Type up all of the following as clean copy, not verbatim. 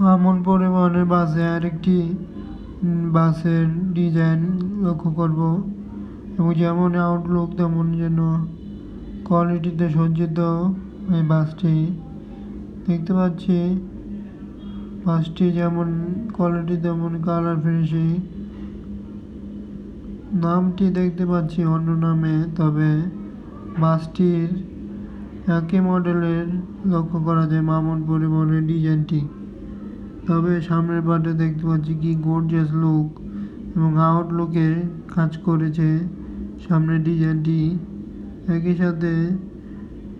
মামুন পরিবহনের বাসে আরেকটি বাসের ডিজাইন লক্ষ্য করব এবং যেমন আউটলুক তেমন যেন কোয়ালিটিতে সজ্জিত এই বাসটি দেখতে পাচ্ছি। বাসটি যেমন কোয়ালিটি তেমন কালার ফিনিশিং। নামটি দেখতে পাচ্ছি অন্য নামে, তবে বাসটির একই মডেলের লক্ষ্য করা যায় মামুন পরিবহনের ডিজাইনটি। তবে সামনের পার্টে দেখতে পাচ্ছি কি গর্জিয়াস লুক এবং আউটলুকে কাজ করেছে সামনের ডিজাইনটি। একই সাথে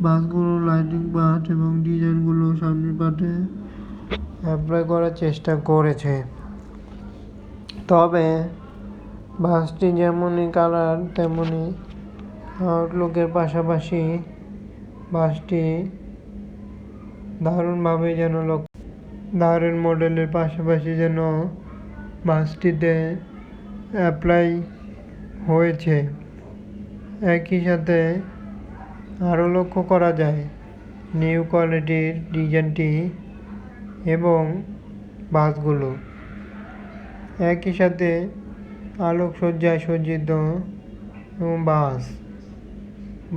বাসগুলো লাইটিং পার্ট এবং ডিজাইনগুলো সামনের পার্টে অ্যাপ্লাই করার চেষ্টা করেছে। তবে বাসটি যেমনই কালার তেমনই আউটলুকের পাশাপাশি বাসটি দারুণভাবে যেন দারুণ মডেলের পাশাপাশি যেন বাসটিতে অ্যাপ্লাই হয়েছে। একই সাথে আরও লক্ষ্য করা যায় নিউ কোয়ালিটির ডিজাইনটি এবং বাসগুলো। একই সাথে আলোকসজ্জায় সজ্জিত এবং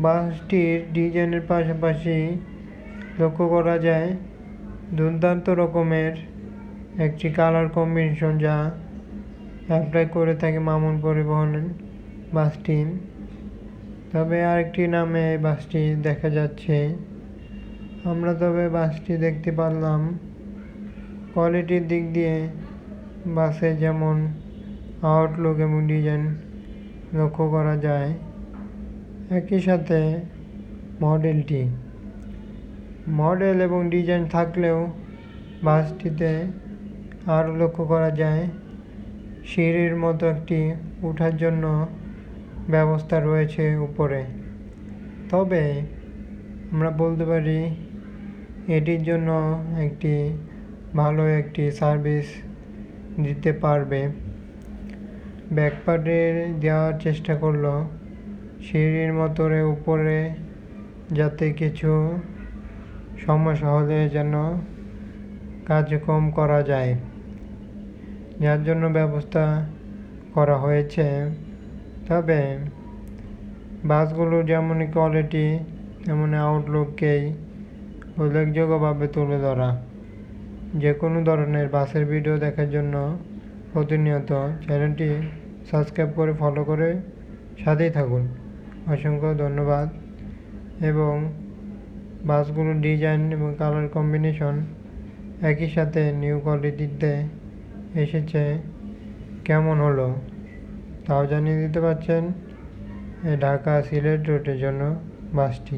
বাসটির ডিজাইনের পাশাপাশি লক্ষ্য করা যায় দুর্দান্ত রকমের একটি কালার কম্বিনেশন যা অ্যাপ্লাই করে থাকে মামুন পরিবহনের বাসটি। তবে আরেকটি নামে বাসটি দেখা যাচ্ছে। আমরা তবে বাসটি দেখতে পারলাম কোয়ালিটির দিক দিয়ে বাসে যেমন আউটলুক এবং ডিজাইন লক্ষ্য করা যায়, একই সাথে মডেল এবং ডিজাইন থাকলেও বাসটিতে আরও লক্ষ্য করা যায় সিঁড়ির মতো একটি ওঠার জন্য ব্যবস্থা রয়েছে উপরে। তবে আমরা বলতে পারি এটির জন্য ভালো একটি সার্ভিস দিতে পারবে। ব্যাকপার্টে দেওয়ার চেষ্টা করলো সিঁড়ির মতো উপরে, যাতে কিছু সমস্যা হলে যেন কার্যক্রম করা যায়, যার জন্য ব্যবস্থা করা হয়েছে। তবে বাসগুলো যেমন কোয়ালিটি তেমন আউটলুককেই উল্লেখযোগ্যভাবে তুলে ধরা। যে কোনো ধরনের বাসের ভিডিও দেখার জন্য প্রতিনিয়ত চ্যানেলটি সাবস্ক্রাইব করে ফলো করে সাথেই থাকুন। অসংখ্য ধন্যবাদ। এবং বাসগুলোর ডিজাইন এবং কালার কম্বিনেশন একই সাথে নিউ কোয়ালিটিতে এসেছে, কেমন হলো তাও জানিয়ে দিতে পারছেন। ঢাকা সিলেট রুটের জন্য বাসটি।